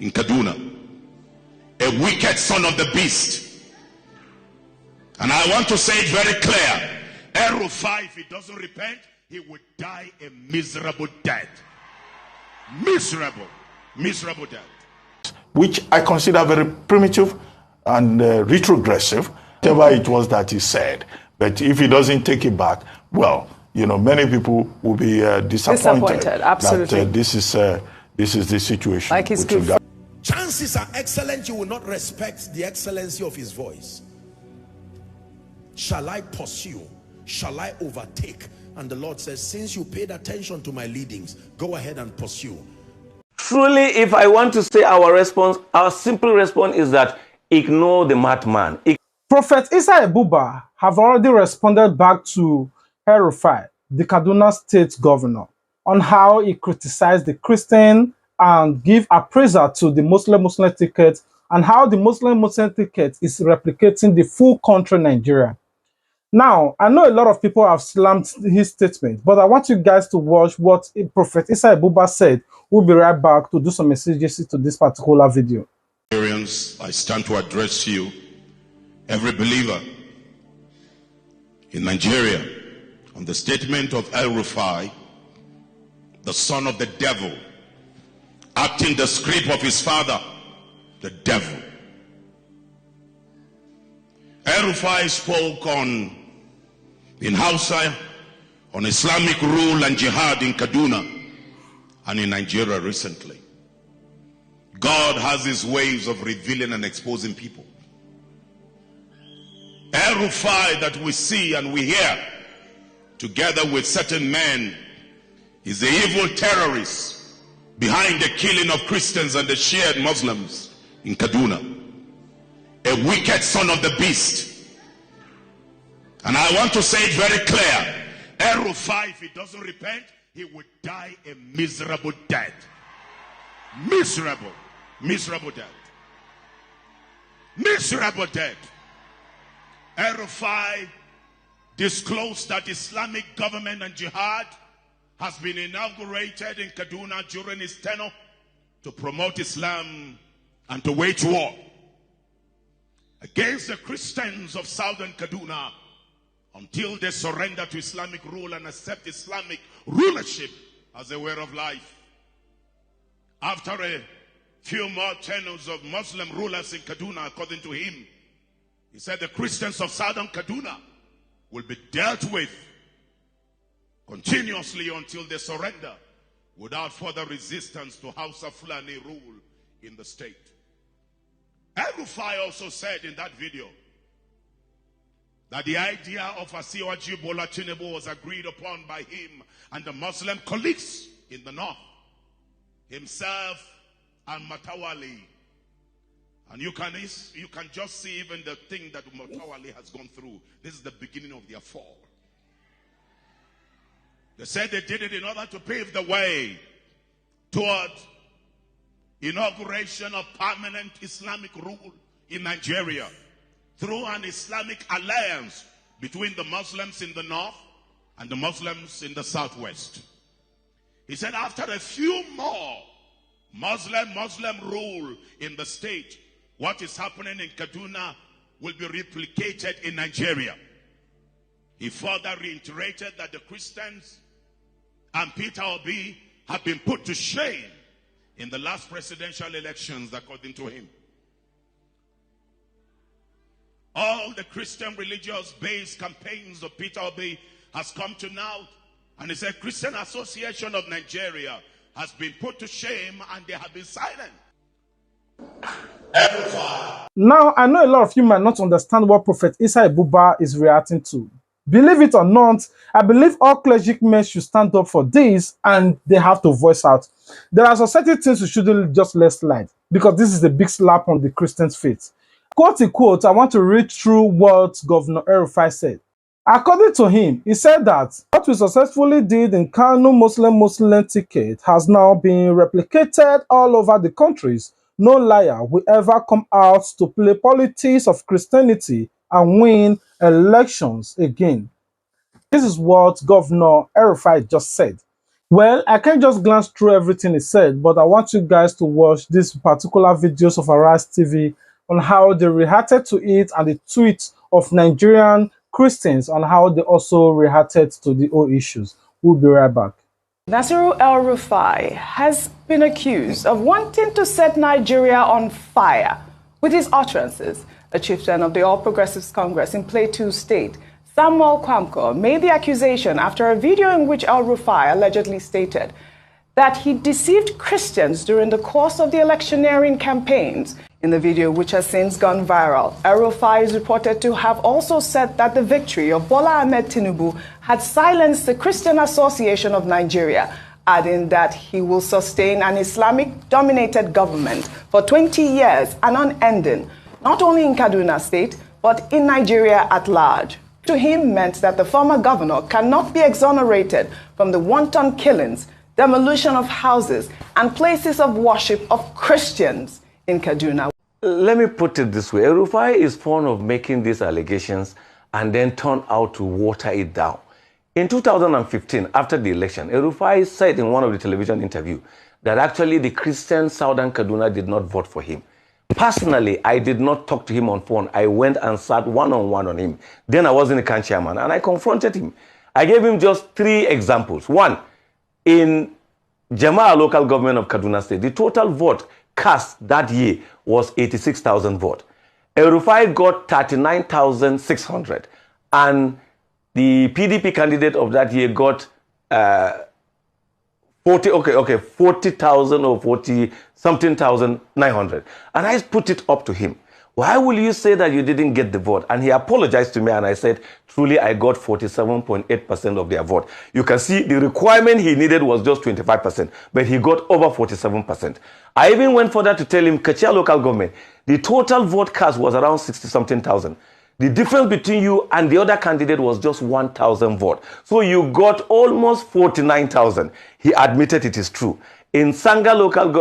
in Kaduna, a wicked son of the beast. And I want to say it very clear. El-rufai, if he doesn't repent, he would die a miserable death. Miserable death. Which I consider very primitive and retrogressive, whatever it was that he said. But if he doesn't take it back, well, you know, many people will be disappointed. Absolutely. That this is the situation. Like his good. Chances are excellent you will not respect the excellency of his voice. Shall I pursue? Shall I overtake? And the Lord says, since you paid attention to my leadings, go ahead and pursue. Truly, if I want to say our simple response is that ignore the madman. Prophet Isa have already responded back to El-rufai, the Kaduna state governor, on how he criticized the Christian and give appraisal to the Muslim ticket, and how the Muslim ticket is replicating the full country Nigeria. Now, I know a lot of people have slammed his statement, but I want you guys to watch what Prophet Isa said. We'll be right back to do some messages to this particular video. I stand to address you, every believer in Nigeria, on the statement of El-rufai, the son of the devil, acting the script of his father, the devil. El-rufai spoke in Hausa on Islamic rule and jihad in Kaduna and in Nigeria recently. God has his ways of revealing and exposing people. El-rufai that we see and we hear, together with certain men, is the evil terrorist behind the killing of Christians and the shared Muslims in Kaduna. A wicked son of the beast. And I want to say it very clear. El-rufai, if he doesn't repent, he would die a miserable death. Miserable death. Miserable death. El-rufai disclosed that Islamic government and jihad has been inaugurated in Kaduna during his tenure to promote Islam and to wage war against the Christians of southern Kaduna until they surrender to Islamic rule and accept Islamic rulership as a way of life. After a few more tenures of Muslim rulers in Kaduna, according to him, he said the Christians of southern Kaduna will be dealt with continuously until they surrender without further resistance to Hausa Fulani rule in the state. El-rufai also said in that video that the idea of Asiwaju Bola Tinubu was agreed upon by him and the Muslim colleagues in the north, himself and Matawali. And you can just see even the thing that Matawali has gone through. This is the beginning of their fall. They said they did it in order to pave the way toward inauguration of permanent Islamic rule in Nigeria through an Islamic alliance between the Muslims in the north and the Muslims in the southwest. He said after a few more Muslim rule in the state, what is happening in Kaduna will be replicated in Nigeria. He further reiterated that the Christians and Peter Obi have been put to shame in the last presidential elections, according to him. All the Christian religious-based campaigns of Peter Obi has come to naught, and he said Christian Association of Nigeria has been put to shame and they have been silent. Now, I know a lot of you might not understand what Prophet Isa is reacting to. Believe it or not, I believe all clergymen should stand up for this and they have to voice out. There are certain things you shouldn't just let slide because this is a big slap on the Christian's faith. Quote unquote, I want to read through what Governor El-rufai said. According to him, he said that what we successfully did in Kano Muslim ticket has now been replicated all over the countries. No liar will ever come out to play politics of Christianity and win elections again. This is what Governor El-rufai just said. Well, I can't just glance through everything he said, but I want you guys to watch these particular videos of Arise TV on how they reacted to it and the tweets of Nigerian Christians on how they also reacted to the whole issues. We'll be right back. Nasiru El-Rufai has been accused of wanting to set Nigeria on fire with his utterances. A chieftain of the All Progressives Congress in Plateau State, Samuel Kwamko, made the accusation after a video in which El-Rufai allegedly stated that he deceived Christians during the course of the electioneering campaigns. In the video, which has since gone viral, El-Rufai is reported to have also said that the victory of Bola Ahmed Tinubu had silenced the Christian Association of Nigeria, adding that he will sustain an Islamic-dominated government for 20 years and unending, not only in Kaduna State, but in Nigeria at large. To him meant that the former governor cannot be exonerated from the wanton killings, demolition of houses, and places of worship of Christians in Kaduna. Let me put it this way. El-Rufai is fond of making these allegations and then turn out to water it down. In 2015, after the election, El-Rufai said in one of the television interviews that actually the Christian Southern Kaduna did not vote for him. Personally, I did not talk to him on phone. I went and sat one-on-one on him. Then I was in the CAN chairman and I confronted him. I gave him just 3 examples. One, in Jamaa local government of Kaduna State, the total vote cast that year was 86,000 votes. El-Rufai got 39,600 and the PDP candidate of that year got 40,000 or 40-something thousand 900. And I put it up to him. Why will you say that you didn't get the vote? And he apologized to me and I said, truly, I got 47.8% of their vote. You can see the requirement he needed was just 25%, but he got over 47%. I even went further to tell him, Kachia local government, the total vote cast was around 60-something thousand. The difference between you and the other candidate was just 1,000 votes. So you got almost 49,000. He admitted it is true. In Sanga local,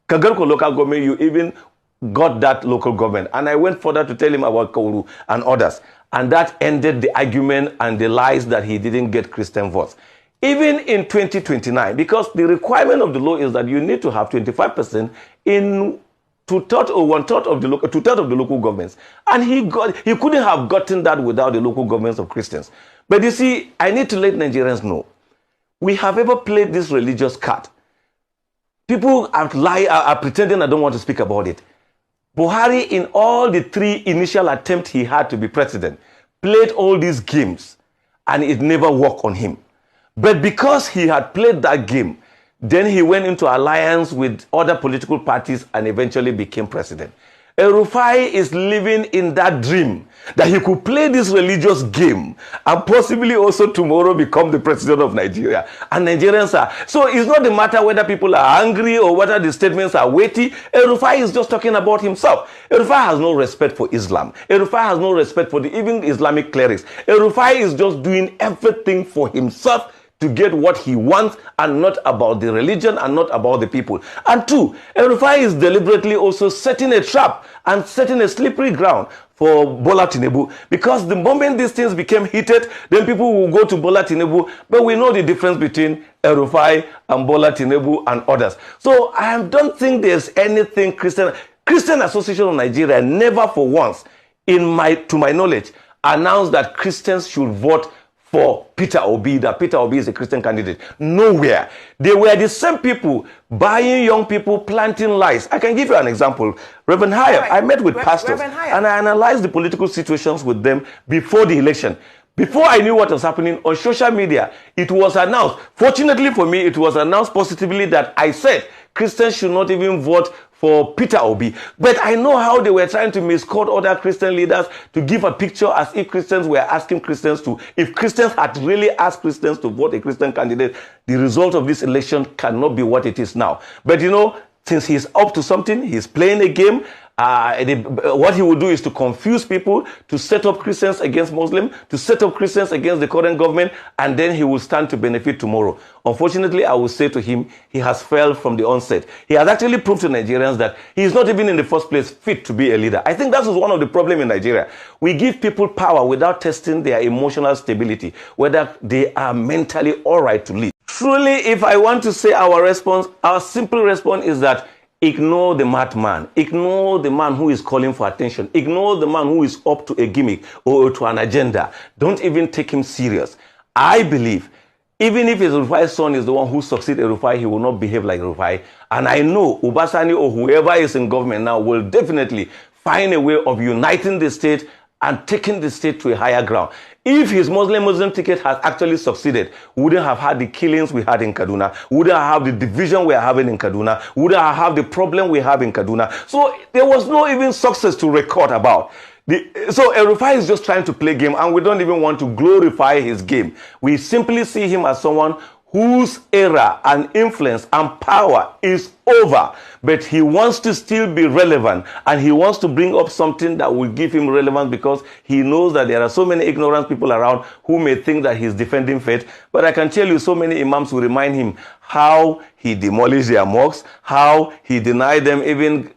Kagarko local government, you even got that local government. And I went further to tell him about Kauru and others. And that ended the argument and the lies that he didn't get Christian votes. Even in 2029, because the requirement of the law is that you need to have 25% in two-thirds or one-third of the local governments. And he couldn't have gotten that without the local governments of Christians. But you see, I need to let Nigerians know, we have ever played this religious card. People are pretending I don't want to speak about it. Buhari, in all the 3 initial attempts he had to be president, played all these games and it never worked on him. But because he had played that game, then he went into alliance with other political parties and eventually became president. El-Rufai is living in that dream that he could play this religious game and possibly also tomorrow become the president of Nigeria. And Nigerians are. So it's not the matter whether people are angry or whether the statements are weighty. El-Rufai is just talking about himself. El-Rufai has no respect for Islam. El-Rufai has no respect for even Islamic clerics. El-Rufai is just doing everything for himself to get what he wants and not about the religion and not about the people. And 2, El-Rufai is deliberately also setting a trap and setting a slippery ground for Bola Tinubu, because the moment these things became heated, then people will go to Bola Tinubu, but we know the difference between El-Rufai and Bola Tinubu and others. So I don't think there's anything Christian Association of Nigeria never for once, to my knowledge, announced that Christians should vote for Peter Obi, that Peter Obi is a Christian candidate. Nowhere. They were the same people buying young people, planting lies. I can give you an example. Reverend Hayab, I met with pastors and I analyzed the political situations with them before the election. Before I knew what was happening on social media, it was announced. Fortunately for me, it was announced positively that I said Christians should not even vote for Peter Obi. But I know how they were trying to misquote other Christian leaders to give a picture as if Christians were asking Christians to, if Christians had really asked Christians to vote a Christian candidate, the result of this election cannot be what it is now. But you know, since he's up to something, he's playing a game, what he will do is to confuse people, to set up Christians against Muslims, to set up Christians against the current government, and then he will stand to benefit tomorrow. Unfortunately, I will say to him, he has failed from the onset. He has actually proved to Nigerians that he is not even in the first place fit to be a leader. I think that is one of the problems in Nigeria. We give people power without testing their emotional stability, whether they are mentally all right to lead. Truly, if I want to say our response, our simple response is that ignore the madman. Ignore the man who is calling for attention. Ignore the man who is up to a gimmick or to an agenda. Don't even take him serious. I believe, even if El-rufai's son is the one who succeeds El-rufai, he will not behave like El-rufai. And I know Ubasani or whoever is in government now will definitely find a way of uniting the state and taking the state to a higher ground. If his Muslim ticket has actually succeeded, we wouldn't have had the killings we had in Kaduna, we wouldn't have the division we are having in Kaduna, we wouldn't have the problem we have in Kaduna. So there was no even success to record about. So El-rufai is just trying to play game, and we don't even want to glorify his game. We simply see him as someone whose era and influence and power is over, but he wants to still be relevant, and he wants to bring up something that will give him relevance, because he knows that there are so many ignorant people around who may think that he's defending faith. But I can tell you, so many imams will remind him how he demolished their mosques, how he denied them even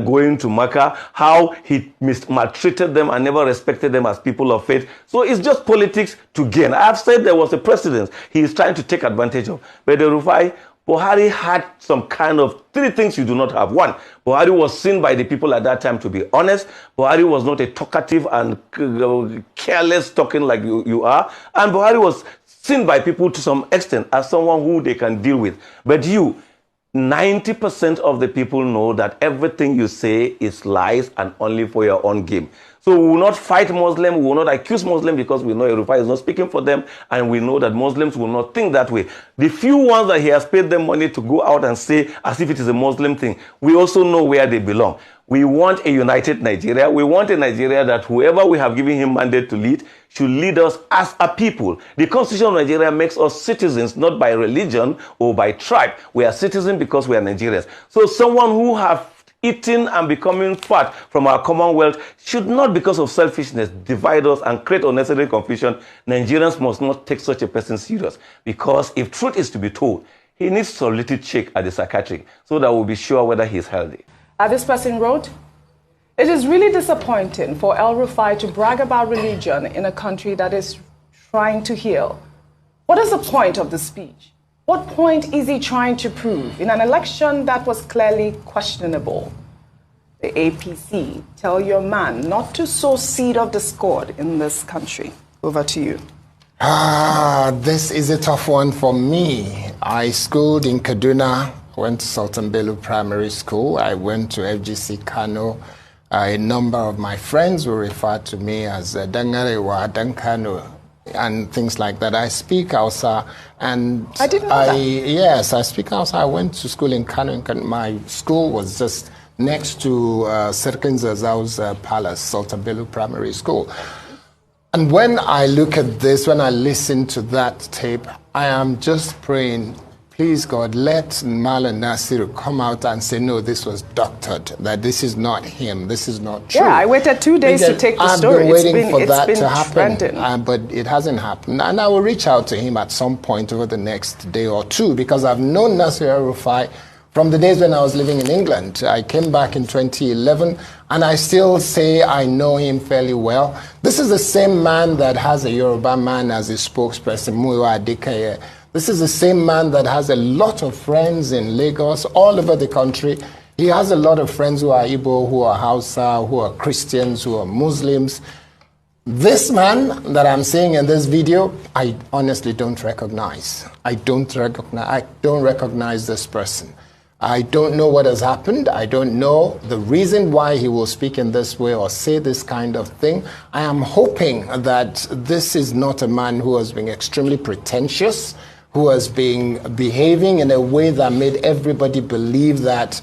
going to Mecca, how he maltreated them and never respected them as people of faith. So it's just politics to gain. I've said there was a precedent he is trying to take advantage of. But El-rufai, Buhari had some kind of three things you do not have. One, Buhari was seen by the people at that time to be honest. Buhari was not a talkative and careless talking like you are. And Buhari was seen by people to some extent as someone who they can deal with. But 90% of the people know that everything you say is lies and only for your own game. So we will not fight Muslims, we will not accuse Muslims, because we know El-rufai is not speaking for them, and we know that Muslims will not think that way. The few ones that he has paid them money to go out and say as if it is a Muslim thing, we also know where they belong. We want a united Nigeria. We want a Nigeria that whoever we have given him mandate to lead should lead us as a people. The Constitution of Nigeria makes us citizens, not by religion or by tribe. We are citizens because we are Nigerians. So someone who have eating and becoming fat from our commonwealth should not, because of selfishness, divide us and create unnecessary confusion. Nigerians must not take such a person serious, because if truth is to be told, he needs a little check at the psychiatric so that we'll be sure whether he's healthy. This person wrote, it is really disappointing for El-rufai to brag about religion in a country that is trying to heal. What is the point of the speech? What point is he trying to prove in an election that was clearly questionable? The APC, tell your man not to sow seed of discord in this country. Over to you. This is a tough one for me. I schooled in Kaduna, went to Sultan Bello Primary School. I went to FGC Kano. A number of my friends will refer to me as Dangarewa, Dankano, and things like that. I speak Hausa, and I didn't know that. Yes, I speak Hausa. I went to school in Kano. My school was just next to Serkin Zazau's palace, Sultan Bello Primary School. And when I look at this, when I listen to that tape, I am just praying, please God, let Malan Nasiru come out and say, no, this was doctored, that this is not him, this is not true. Yeah, I waited 2 days to take the story. I've been waiting for that to happen, trending. But it hasn't happened. And I will reach out to him at some point over the next day or two, because I've known Nasir El-rufai from the days when I was living in England. I came back in 2011, and I still say I know him fairly well. This is the same man that has a Yoruba man as his spokesperson, Muyiwa Adekaye. This is the same man that has a lot of friends in Lagos, all over the country. He has a lot of friends who are Igbo, who are Hausa, who are Christians, who are Muslims. This man that I'm seeing in this video, I honestly don't recognize. I don't recognize this person. I don't know what has happened. I don't know the reason why he will speak in this way or say this kind of thing. I am hoping that this is not a man who has been extremely pretentious, who has been behaving in a way that made everybody believe that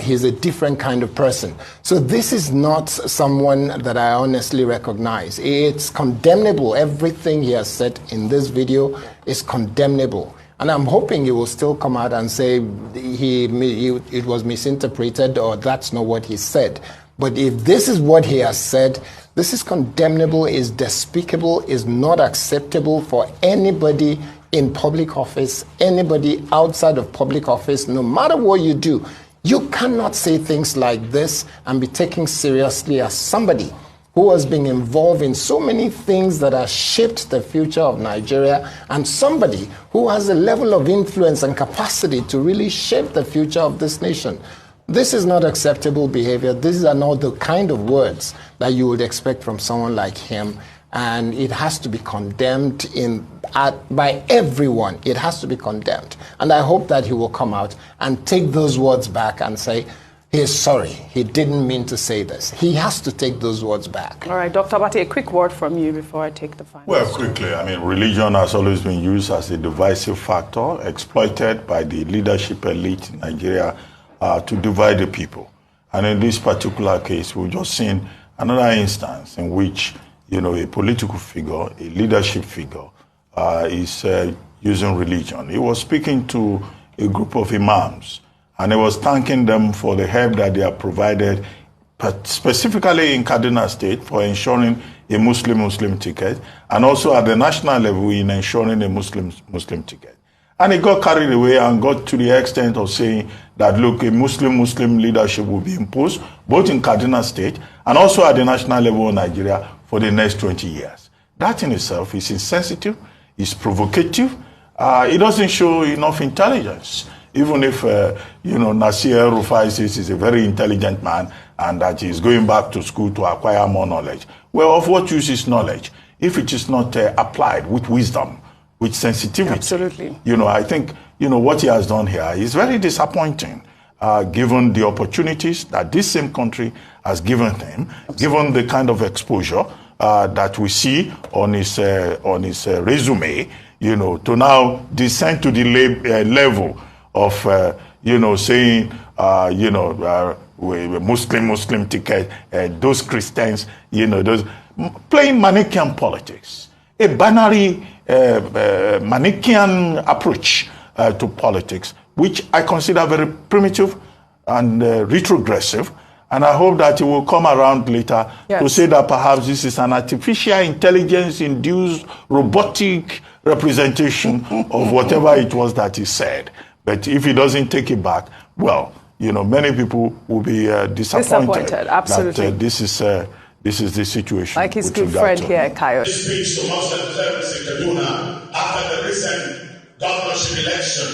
he's a different kind of person. So this is not someone that I honestly recognize. It's condemnable. Everything he has said in this video is condemnable. And I'm hoping he will still come out and say it was misinterpreted or that's not what he said. But if this is what he has said, this is condemnable, is despicable, is not acceptable for anybody in public office, anybody outside of public office, no matter what you do. You cannot say things like this and be taken seriously as somebody who has been involved in so many things that have shaped the future of Nigeria, and somebody who has a level of influence and capacity to really shape the future of this nation. This is not acceptable behavior. These are not the kind of words that you would expect from someone like him, and it has to be condemned by everyone. It has to be condemned. And I hope that he will come out and take those words back and say, he is sorry. He didn't mean to say this. He has to take those words back. All right, Dr. Abate, a quick word from you before I take the final. Well, quickly, I mean, religion has always been used as a divisive factor, exploited by the leadership elite in Nigeria to divide the people. And in this particular case, we've just seen another instance in which, you know, a political figure, a leadership figure, is using religion. He was speaking to a group of imams, and he was thanking them for the help that they have provided, specifically in Kaduna State, for ensuring a Muslim ticket, and also at the national level in ensuring a Muslim ticket. And he got carried away and got to the extent of saying that, look, a Muslim leadership will be imposed, both in Kaduna State and also at the national level of Nigeria for the next 20 years. That in itself is insensitive, is provocative. It doesn't show enough intelligence. Even if, Nasir El-Rufai says he's a very intelligent man and that he's going back to school to acquire more knowledge. Well, of what use is knowledge if it is not applied with wisdom, with sensitivity? Absolutely. I think, what he has done here is very disappointing, given the opportunities that this same country has given him, given the kind of exposure that we see on his resume, to now descend to the level of, saying, Muslim ticket, those Christians, those playing Manichaean politics, a binary Manichaean approach to politics, which I consider very primitive and retrogressive. And I hope that he will come around later to say that perhaps this is an artificial intelligence-induced robotic representation of whatever it was that he said. But if he doesn't take it back, well, many people will be disappointed. Absolutely. That this is the situation. Like his good friend here, Kayo. This speech to Muslim clerics in Kaduna after the recent governorship election.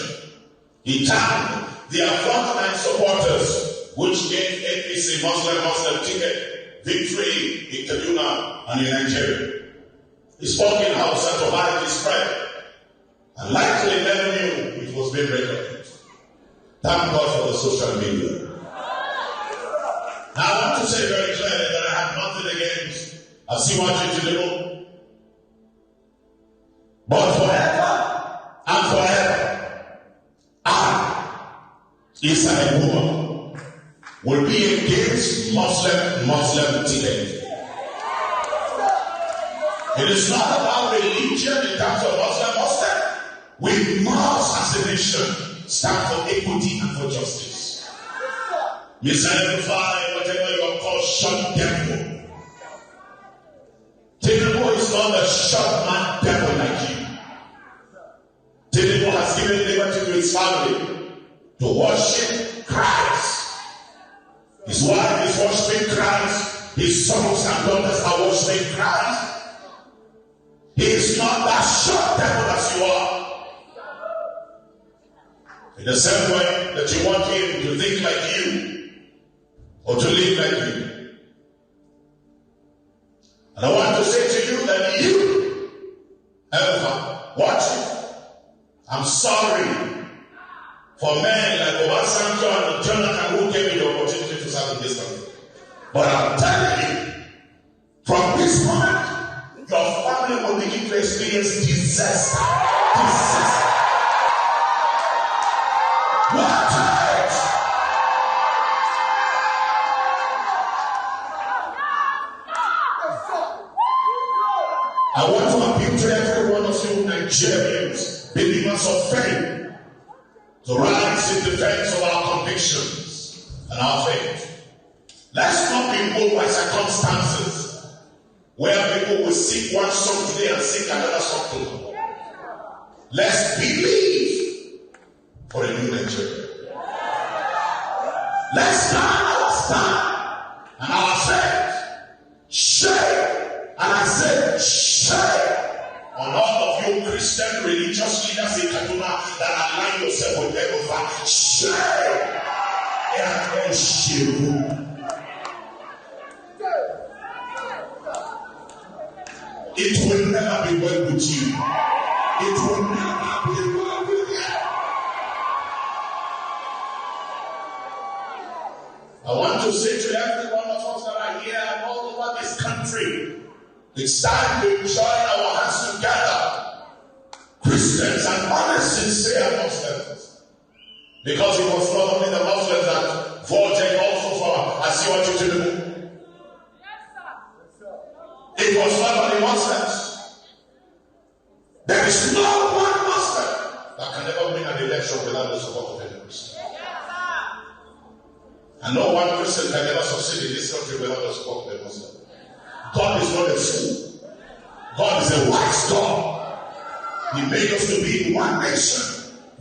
He tagged their frontline supporters, which gave APC Muslim ticket victory in Kaduna and in Nigeria. He spoke in Hausa to hide his pride, and likely never knew it was being recorded. Thank God for the social media. Now I want to say very clearly that I have nothing against Asiwaju Tinubu. But forever and forever, I, Isa Ibuba, will be against Muslim ticket. It is not about religion in terms of Muslim. We must, as a nation, stand for equity and for justice. Mr. El-rufai, whatever you are called, short devil. Tinubu is not a short man devil like you. Tinubu has given liberty to his family to worship Christ. His wife is worshiping Christ. His sons and daughters are worshiping Christ. He is not that short devil as you are. In the same way that you want him to think like you or to live like you. And I want to say to you that you, El-rufai, watch it. I'm sorry for men like Obasanjo and Jonathan who gave me the opportunity to serve in this country. But I'm telling you, from this moment, your family will begin to experience disaster. Disaster. Watch it. I want to appeal to every one of you Nigerians believers of faith, to rise in defense of our convictions and our faith. Let's not be moved by circumstances where people will sing one song today and sing another song tomorrow. Let's believe for a new Nigeria. Let's stand our stand and our faith. Shame, and I said shame on all of you Christian religious leaders in Kaduna that align yourself with El-rufai. Shame and shame. It will never be well with you. It will never be well with you. I want to say to every one of us that are here all over this country, it's time to join our hands together, Christians and honest, sincere Muslims. Because it was not only the Muslims that voted also for Asiwaju Tinubu. It was not only Muslims. There is no one Muslim that can ever win an election without the support of any Christian. And no one Christian can ever succeed in this country without the support of a Muslim. God is not a fool. God is a wise God. He made us to be in one nation,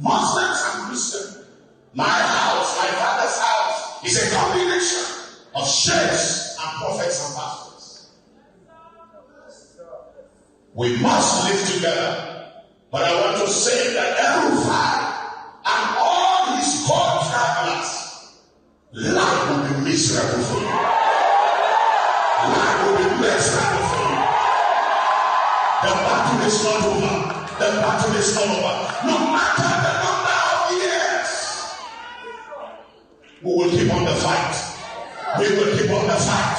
Muslims and Christians. My house, my father's house, is a combination of sheikhs and prophets and pastors. We must live together. But I want to say that El-rufai and all his co-travelers, life will be miserable for you. Life will be miserable for you. The battle is not over. The battle is not over. No matter the number of years, we will keep on the fight. We will keep on the fight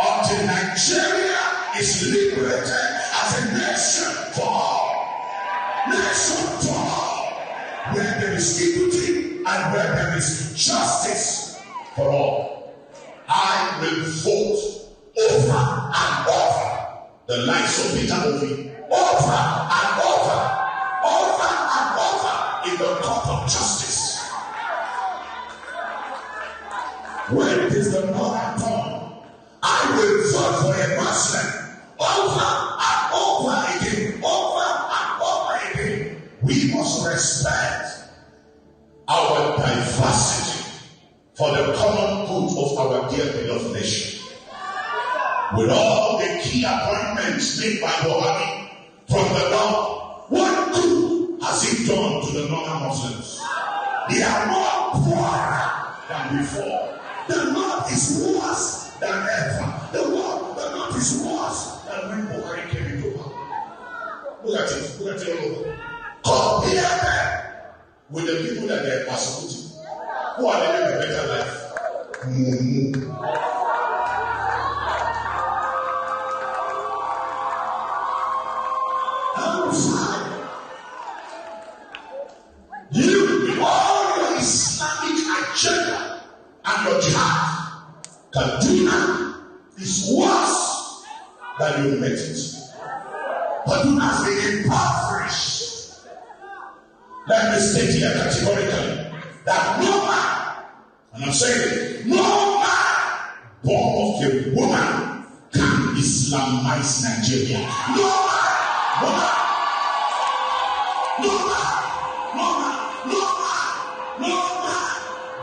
until Nigeria is liberated as a nation for all. Nation for all. Where there is equity and where there is justice for all. I will vote over and over the likes of Peter Obi, over and over in the court of justice. When it is the northern tongue, I will vote for a Muslim over and over again. We must respect our diversity for the common good of our dear beloved nation. With all the key appointments made by Buhari from the north, what good has he done to the northern Muslims? They are more poorer than before. The north is worse than ever. The north is worse than when Buhari came into power. Look at it all over. Compare them with the people that they are persecuting, who are living a better life. You, with all your Islamic agenda and your jihad, Kaduna is worse than you met it. Kaduna has been impoverished. Let me state here categorically that no man, and I'm saying it, no man born of a woman can Islamize Nigeria. No man.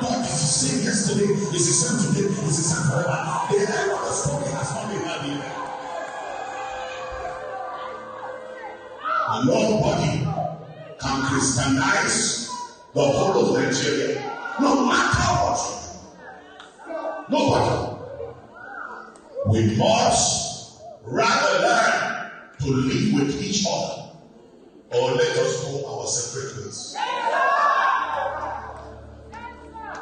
God is the same yesterday, is the same today, is the same forever. The end of the story has not been heard yet. And nobody can Christianize the whole of Nigeria, no matter what. Nobody. We must rather learn to live with each other, or let us go our separate ways.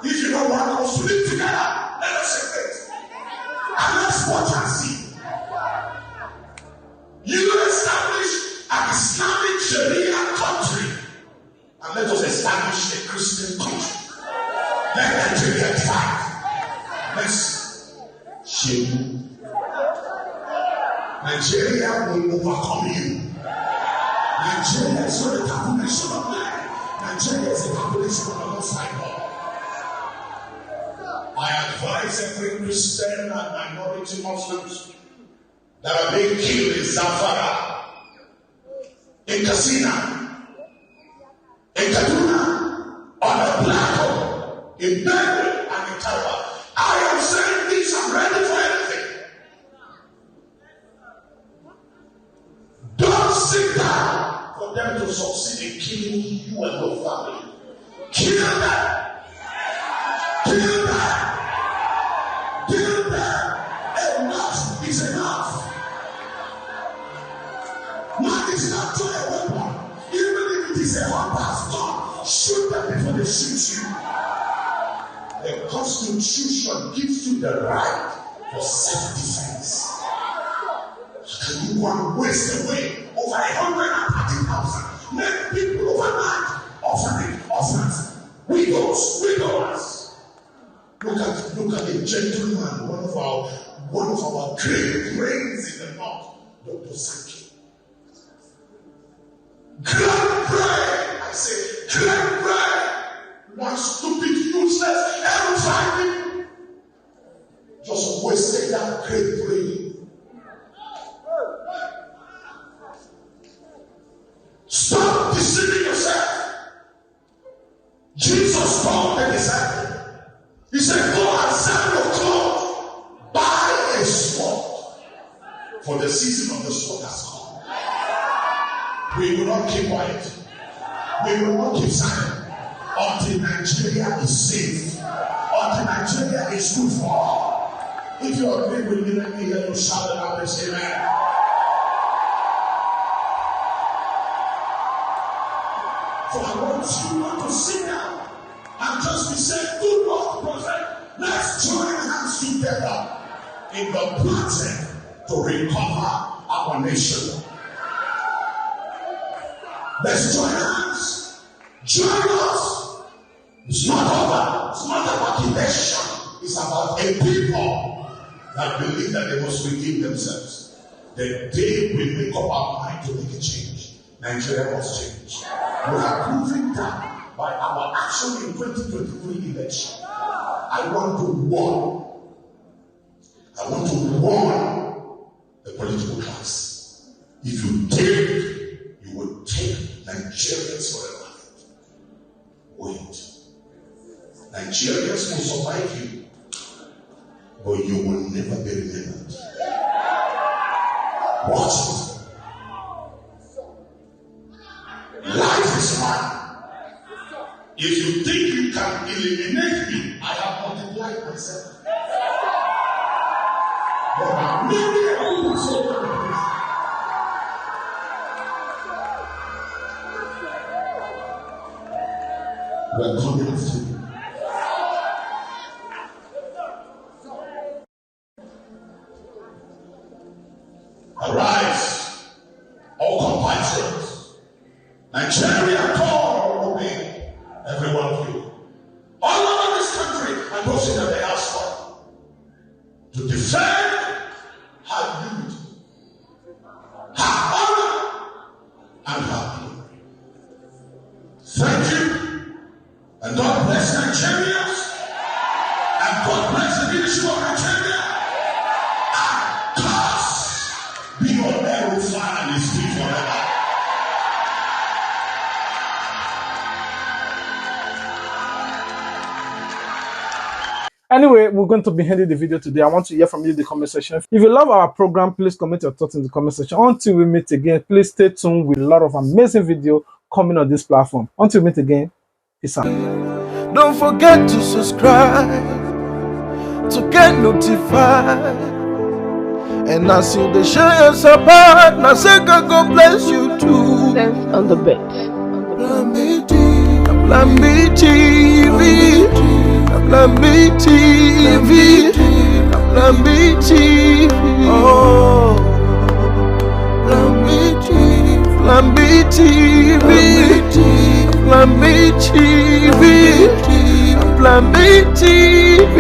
If you don't want us to live together, let us separate. And let's watch and see. You establish an Islamic Sharia country, and let us establish a Christian country. Let Nigeria fight. Let's shape you. Nigeria will overcome you. Nigeria is not a calculation of man. Nigeria is a calculation of the Most High God. I advise every Christian and minority Muslims that are being killed in Zamfara, in Katsina, in Kaduna, on the Plateau, in Benue, and in Taraba. I am saying this, I'm ready for anything. Don't sit down for them to succeed in killing you and your family. Kill them. Kill them. Kill them. Enough is enough. Man is not to a weapon. Even if it is a hot gun, shoot them before they shoot you. The Constitution gives you the right for self-defense. Can you go and waste away over 130,000? Make people overnight orphans, widows. Look at a gentleman, one of our great brains in the north, Dr. Saki. Grand brain, I say, grand brain. One stupid, useless, El-rufai just wasted that great brain. Stop deceiving yourself. Jesus told the disciples, he said, go and sell your clothes, buy a sword, for the season of the sword has come. We will not keep quiet. We will not keep silent until Nigeria is safe, until Nigeria is good for all. If you agree with me, let me hear you shout it out and say amen. So I want you not to sit down and just be saying, good Lord, prophet, let's join hands together in the project to recover our nation. Let's join hands. Join us. It's not about election. It's about a people that believe that they must redeem themselves. The day we make up our mind to make a change, Nigeria must change. We have proven that by our action in 2023 election. I want to warn the political class. If you take, you will take Nigerians forever. Wait. Nigerians will survive you, but you will never be remembered. Watch it. Life is mine. If you think you can eliminate me, I have multiplied myself. There are many people so we're coming after you. Arise, all compatriots. Nigeria call obey every one of you. All over this country and those in the diaspora to defend her unity, her honor, and her glory. Thank you. And God bless Nigerians. And God bless the leadership of Nigeria. And curse be on El-rufai and his feet forever. Anyway, we're going to be ending the video today. I want to hear from you in the comment section. If you love our program, please comment your thoughts in the comment section. Until we meet again, please stay tuned with a lot of amazing video coming on this platform. Until we meet again, peace out. Don't forget to subscribe to get notified. And as you they share your support, now say God bless you too. Sense on the bed. Plan B TV. Plan B TV. Plan B TV. Oh. Plan B TV. Plan B TV. Plan B TV. Plan B TV.